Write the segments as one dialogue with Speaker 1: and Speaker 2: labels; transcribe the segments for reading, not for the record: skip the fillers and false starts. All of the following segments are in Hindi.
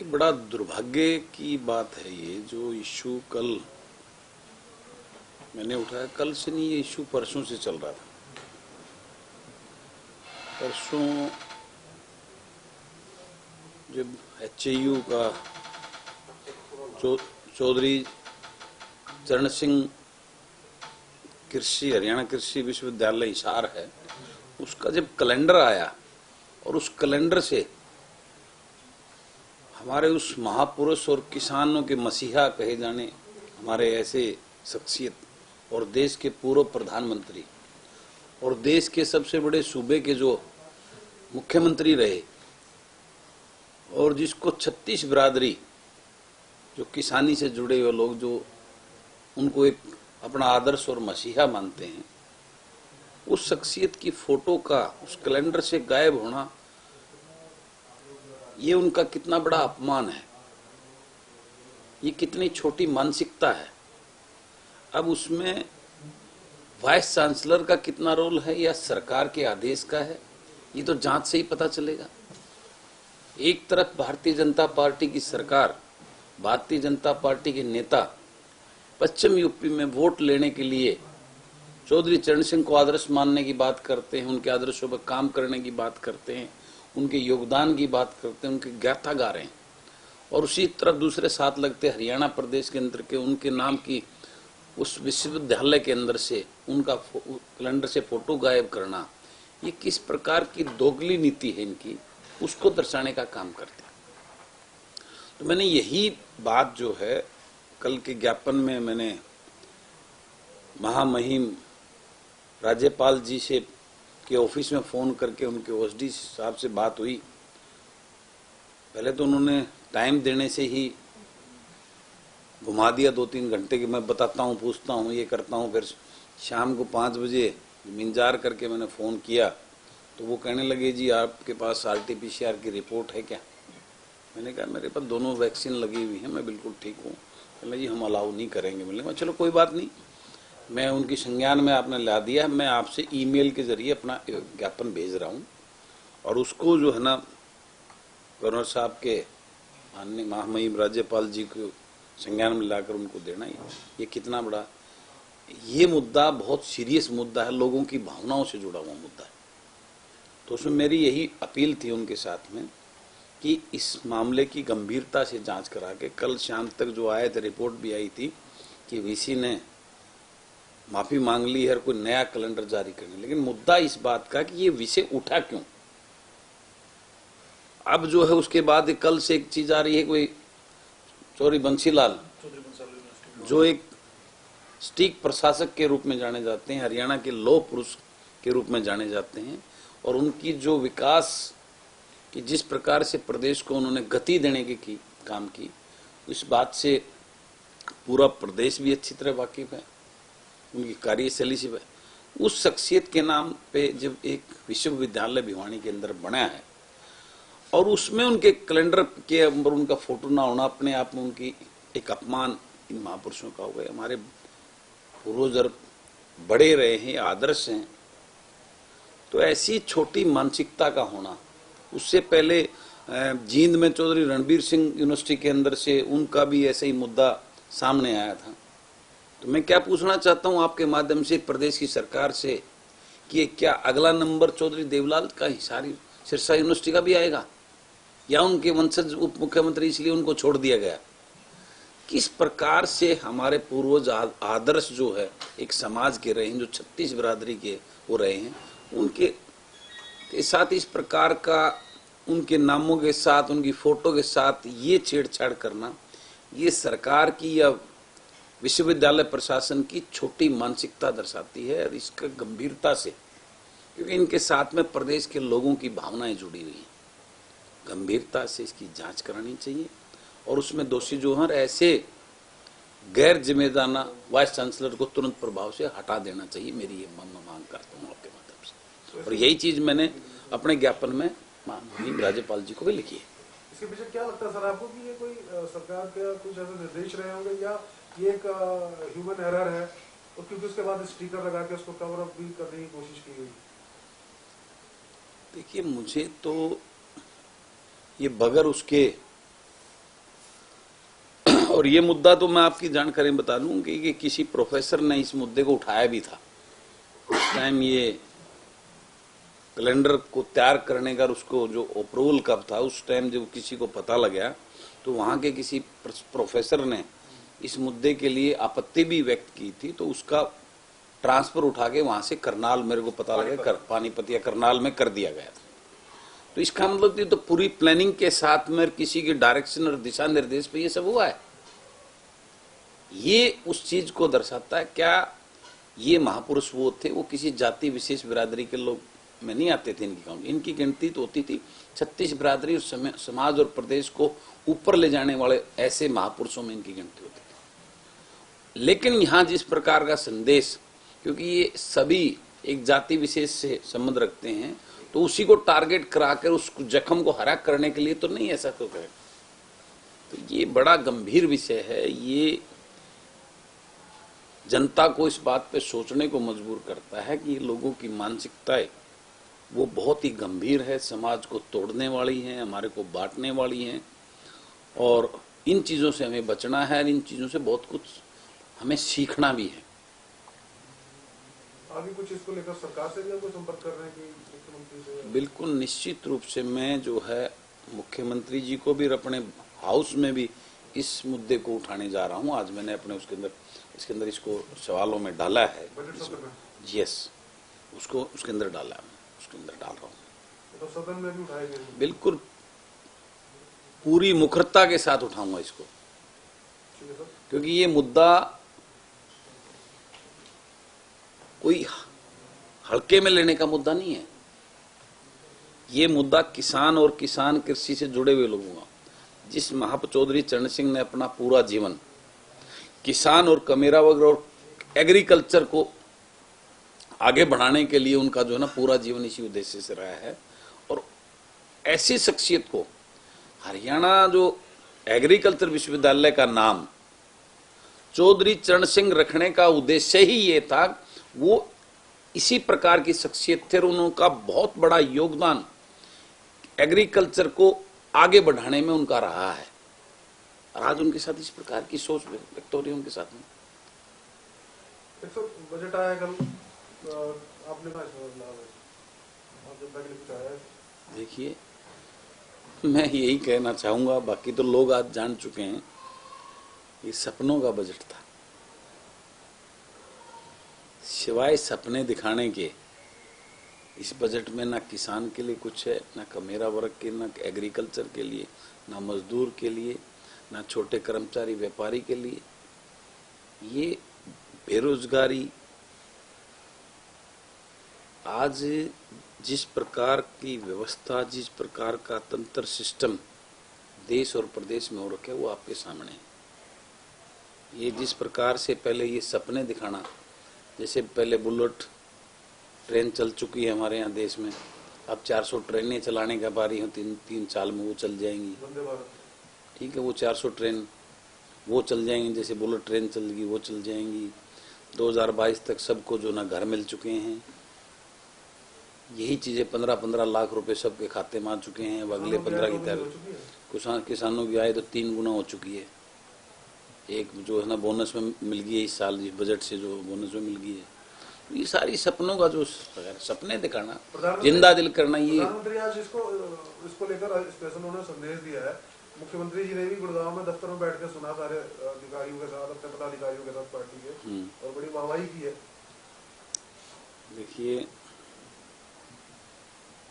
Speaker 1: देखिए, बड़ा दुर्भाग्य की बात है ये जो इश्यू कल मैंने उठाया। कल से नहीं, ये इश्यू परसों से चल रहा था। परसों जब एचएयू का चौधरी चरण सिंह कृषि हरियाणा कृषि विश्वविद्यालय हिसार है, उसका जब कैलेंडर आया और उस कैलेंडर से हमारे उस महापुरुष और किसानों के मसीहा कहे जाने हमारे ऐसे शख्सियत और देश के पूर्व प्रधानमंत्री और देश के सबसे बड़े सूबे के जो मुख्यमंत्री रहे और जिसको 36 बिरादरी जो किसानी से जुड़े हुए लोग जो उनको एक अपना आदर्श और मसीहा मानते हैं, उस शख्सियत की फोटो का उस कैलेंडर से गायब होना, ये उनका कितना बड़ा अपमान है, ये कितनी छोटी मानसिकता है। अब उसमें वाइस चांसलर का कितना रोल है या सरकार के आदेश का है, ये तो जांच से ही पता चलेगा। एक तरफ भारतीय जनता पार्टी की सरकार, भारतीय जनता पार्टी के नेता पश्चिम यूपी में वोट लेने के लिए चौधरी चरण सिंह को आदर्श मानने की बात करते हैं, उनके आदर्शों पर काम करने की बात करते हैं, उनके योगदान की बात करते हैं, उनकी गाथा गा रहे हैं। और उसी तरफ दूसरे साथ लगते हरियाणा प्रदेश के अंदर के उनके नाम की उस विश्वविद्यालय के अंदर से उनका कैलेंडर से फोटो गायब करना, ये किस प्रकार की दोगली नीति है इनकी, उसको दर्शाने का काम करते हैं। तो मैंने यही बात जो है कल के ज्ञापन में मैंने महामहिम राज्यपाल जी से के ऑफिस में फोन करके उनके ओएसडी साहब से बात हुई। पहले तो उन्होंने टाइम देने से ही घुमा दिया 2-3 घंटे की मैं बताता हूँ, पूछता हूँ, ये करता हूँ। फिर शाम को 5 बजे इंतजार करके मैंने फ़ोन किया तो वो कहने लगे, जी आपके पास RT-PCR की रिपोर्ट है क्या? मैंने कहा मेरे पास दोनों वैक्सीन लगी हुई हैं, मैं बिल्कुल ठीक हूँ। कहने जी हम अलाउ नहीं करेंगे। मैंने चलो कोई बात नहीं, मैं उनकी संज्ञान में आपने ला दिया, मैं आपसे ईमेल के जरिए अपना ज्ञापन भेज रहा हूँ और उसको जो है ना गवर्नर साहब के माननीय महामहिम राज्यपाल जी को संज्ञान में लाकर उनको देना। ये कितना बड़ा, ये मुद्दा बहुत सीरियस मुद्दा है, लोगों की भावनाओं से जुड़ा हुआ मुद्दा है। तो उसमें मेरी यही अपील थी उनके साथ में कि इस मामले की गंभीरता से जांच करा के, कल शाम तक जो आए थे रिपोर्ट भी आई थी कि वीसी ने माफी मांग ली है, कोई नया कैलेंडर जारी करने, लेकिन मुद्दा इस बात का कि ये विषय उठा क्यों। अब जो है उसके बाद कल से एक चीज आ रही है, कोई चौधरी बंसीलाल जो एक स्टीक प्रशासक के रूप में जाने जाते हैं, हरियाणा के लौह पुरुष के रूप में जाने जाते हैं, और उनकी जो विकास की जिस प्रकार से प्रदेश को उन्होंने गति देने की काम की, इस बात से पूरा प्रदेश भी अच्छी तरह वाकिफ है, उनकी कार्यशैली से। उस शख्सियत के नाम पे जब एक विश्वविद्यालय भिवानी के अंदर बना है और उसमें उनके कैलेंडर के अंदर उनका फोटो ना होना अपने आप में उनकी एक अपमान इन महापुरुषों का हो गया। हमारे पूर्वज बड़े रहे हैं, आदर्श हैं, तो ऐसी छोटी मानसिकता का होना। उससे पहले जींद में चौधरी रणबीर सिंह यूनिवर्सिटी के अंदर से उनका भी ऐसा ही मुद्दा सामने आया था। तो मैं क्या पूछना चाहता हूं आपके माध्यम से प्रदेश की सरकार से कि क्या अगला नंबर चौधरी देवलाल का हिसारी सिरसा यूनिवर्सिटी का भी आएगा, या उनके वंशज उप मुख्यमंत्री इसलिए उनको छोड़ दिया गया? किस प्रकार से हमारे पूर्वज आदर्श जो है एक समाज के रहे हैं, जो 36 बिरादरी के वो रहे हैं, उनके साथ इस प्रकार का उनके नामों के साथ उनकी फोटो के साथ ये छेड़छाड़ करना, ये सरकार की या विश्वविद्यालय प्रशासन की छोटी मानसिकता दर्शाती है। और इसका गंभीरता से, क्योंकि इनके साथ में प्रदेश के लोगों की भावनाएं जुड़ी हुई हैं, गंभीरता से इसकी जांच करानी चाहिए और उसमें दोषी जो हैं ऐसे गैर जिम्मेदाराना वाइस चांसलर को तुरंत प्रभाव से हटा देना चाहिए। मेरी ये मांग करता हूँ आपके माध्यम से, और यही चीज मैंने अपने ज्ञापन में माननीय राज्यपाल जी को भी लिखी है।
Speaker 2: इसके पीछे क्या लगता है सर आपको कि ये कोई सरकार के कुछ ऐसे निर्देश रहे होंगे, या ये एक ह्यूमन एरर है, और क्योंकि उसके बाद स्टिकर लगा के उसको कवर अप भी करने की कोशिश की गई?
Speaker 1: देखिए, मुझे तो ये बगैर उसके और ये मुद्दा तो मैं आपकी जानकारी बता दूं कि किसी प्रोफेसर ने इस मुद्दे को उठाया भी था। उस टाइम ये कैलेंडर को तैयार करने का उसको जो अप्रूवल कब था, उस टाइम जब किसी को पता लगा तो वहां के किसी प्रोफेसर ने इस मुद्दे के लिए आपत्ति भी व्यक्त की थी, तो उसका ट्रांसफर उठा के वहां से करनाल, मेरे को पता लगा पानीपत या करनाल में कर दिया गया था। तो इसका मतलब ये तो पूरी प्लानिंग के साथ में किसी की डायरेक्शन और दिशा निर्देश पे ये सब हुआ है। ये उस चीज को दर्शाता है। क्या ये महापुरुष वो थे, वो किसी जाति विशेष बिरादरी के लोग में नहीं आते थे। इनकी गिनती तो होती थी 36 बिरादरी और समाज और प्रदेश को ऊपर ले जाने वाले ऐसे महापुरुषों में इनकी गिनती होती थी। लेकिन यहाँ जिस प्रकार का संदेश, क्योंकि ये सभी एक जाति विशेष से संबंध रखते हैं, तो उसी को टारगेट कराकर उस जख्म को हरा करने के लिए तो नहीं ऐसा तो कहे। तो ये बड़ा गंभीर विषय है। ये जनता को इस बात पे सोचने को मजबूर करता है कि लोगों की मानसिकताएं वो बहुत ही गंभीर है, समाज को तोड़ने वाली है, हमारे को बांटने वाली है, और इन चीजों से हमें बचना है। इन चीजों से बहुत कुछ हमें सीखना भी है।
Speaker 2: आगे कुछ इसको लेकर सरकार से भी आपको संपर्क कर रहे हैं कि मुख्यमंत्री से? बिल्कुल
Speaker 1: निश्चित रूप से मैं जो है मुख्यमंत्री जी को भी अपने हाउस में भी इस मुद्दे को उठाने जा रहा हूं। आज मैंने अपने इसके अंदर इसको सवालों में डाला है। यस, उसको उसके अंदर डाला है, उसके अंदर डाल रहा हूँ।
Speaker 2: तो सदन में भी उठाएंगे?
Speaker 1: बिल्कुल पूरी मुखरता के साथ उठाऊंगा इसको, क्योंकि ये मुद्दा कोई हल्के में लेने का मुद्दा नहीं है। ये मुद्दा किसान और किसान कृषि से जुड़े हुए लोगों का, जिस महाप चौधरी चरण सिंह ने अपना पूरा जीवन किसान और कमेरा वर्ग और एग्रीकल्चर को आगे बढ़ाने के लिए, उनका जो है ना पूरा जीवन इसी उद्देश्य से रहा है। और ऐसी शख्सियत को हरियाणा जो एग्रीकल्चर विश्वविद्यालय का नाम चौधरी चरण सिंह रखने का उद्देश्य ही ये था। वो इसी प्रकार की शख्सियत थे और उनका बहुत बड़ा योगदान एग्रीकल्चर को आगे बढ़ाने में उनका रहा है। और आज उनके साथ इस प्रकार की सोच व्यक्त हो रही है उनके साथ में।
Speaker 2: बजट आया कल, आपने
Speaker 1: देखिए, मैं यही कहना चाहूंगा, बाकी तो लोग आज जान चुके हैं, ये सपनों का बजट था। सिवाय सपने दिखाने के इस बजट में ना किसान के लिए कुछ है, ना कमेरा वर्ग के, ना एग्रीकल्चर के लिए, ना मजदूर के लिए, ना छोटे कर्मचारी व्यापारी के लिए। ये बेरोजगारी, आज जिस प्रकार की व्यवस्था, जिस प्रकार का तंत्र सिस्टम देश और प्रदेश में हो रखा है, वो आपके सामने है। ये जिस प्रकार से पहले ये सपने दिखाना, जैसे पहले बुलेट ट्रेन चल चुकी है हमारे यहाँ देश में, अब 400 ट्रेनें चलाने का बारी हो, 3 साल में वो चल जाएंगी। ठीक है, वो 400 ट्रेन वो चल जाएंगी, जैसे बुलेट ट्रेन चलेगी वो चल जाएंगी। 2022 तक सबको जो ना घर मिल चुके हैं। यही चीजें 15-15 लाख रुपए सबके खाते में आ चुके हैं। अब अगले 15 की तारीख किसानों की आय तो 3 गुना हो चुकी है। एक जो है ना बोनस में मिल गई है इस साल, इस बजट से जो बोनस में मिल गई है। तो ये सारी सपनों का जो सपने दिखाना, जिंदा दिल करना, ये
Speaker 2: प्रधानमंत्री आज इसको लेकर स्पेशल उन्होंने संदेश दिया है। मुख्यमंत्री जी ने भी गुड़गांव में दफ्तर में बैठ कर सुना सारे अधिकारियों के साथ, अपने पदाधिकारियों के साथ पार्टी के, और बड़ी वाहवाही की है।
Speaker 1: देखिए,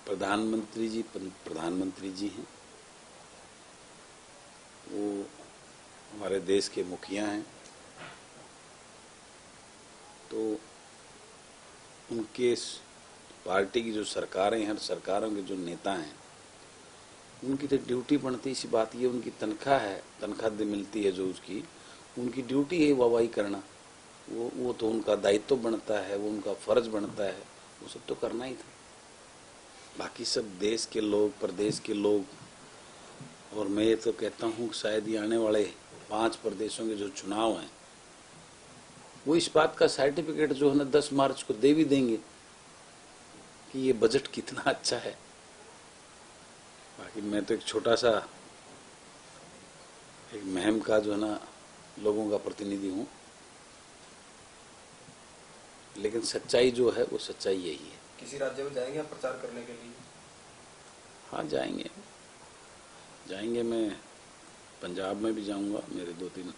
Speaker 1: प्रधानमंत्री जी हैं, वो हमारे देश के मुखिया हैं, तो उनके पार्टी की जो सरकारें हैं, सरकारों के जो नेता हैं, उनकी तो ड्यूटी बनती इसी बात ये, उनकी तनख्वाह है, तनख्वाह मिलती है जो उसकी, उनकी ड्यूटी है वाहवाही करना। वो तो उनका दायित्व बनता है, वो उनका फर्ज बनता है, वो सब तो करना ही था। बाकी सब देश के लोग, प्रदेश के लोग, और मैं ये तो कहता हूँ शायद ये आने वाले 5 प्रदेशों के जो चुनाव हैं, वो इस बात का सर्टिफिकेट जो है ना 10 मार्च को दे भी देंगे कि ये बजट कितना अच्छा है। बाकी मैं तो एक छोटा सा एक मुहिम का जो है ना लोगों का प्रतिनिधि हूँ, लेकिन सच्चाई जो है वो सच्चाई यही है।
Speaker 3: किसी राज्य में जाएंगे आप प्रचार करने के लिए?
Speaker 1: हाँ जाएंगे, मैं पंजाब में भी जाऊंगा। मेरे 2-3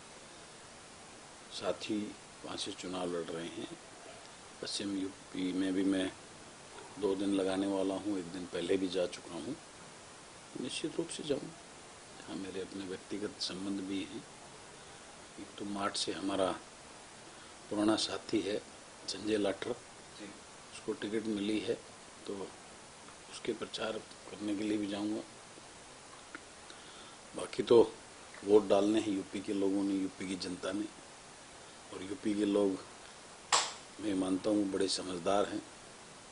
Speaker 1: साथी वहाँ से चुनाव लड़ रहे हैं। पश्चिम यूपी में भी मैं 2 दिन लगाने वाला हूँ, 1 दिन पहले भी जा चुका हूँ। निश्चित रूप से जाऊँ, हाँ मेरे अपने व्यक्तिगत संबंध भी हैं। एक तो मार्च से हमारा पुराना साथी है संजय लाठर, उसको टिकट मिली है, तो उसके प्रचार करने के लिए भी जाऊंगा। बाकी तो वोट डालने हैं यूपी के लोगों ने, यूपी की जनता ने, और यूपी के लोग मैं मानता हूँ बड़े समझदार हैं।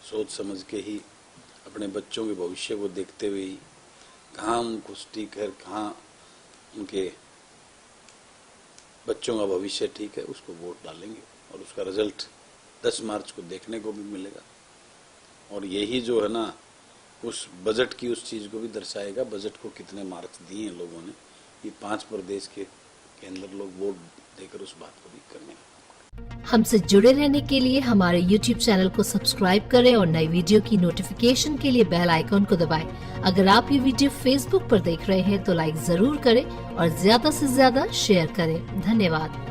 Speaker 1: सोच समझ के ही अपने बच्चों के भविष्य को देखते हुए ही कहाँ उनको ठीक है, कहाँ उनके बच्चों का भविष्य ठीक है, उसको वोट डालेंगे और उसका रिजल्ट 10 मार्च को देखने को भी मिलेगा। और यही जो है ना, उस बजट की उस चीज को भी दर्शाएगा, बजट को कितने मार्क्स दिए हैं लोगों ने। ये 5 प्रदेश के अंदर लोग वोट देकर उस बात को भी करने।
Speaker 4: हमसे जुड़े रहने के लिए हमारे YouTube चैनल को सब्सक्राइब करें और नई वीडियो की नोटिफिकेशन के लिए बेल आइकॉन को दबाएं। अगर आप ये वीडियो Facebook पर देख रहे हैं तो लाइक जरूर करें और ज्यादा से ज्यादा शेयर करें। धन्यवाद।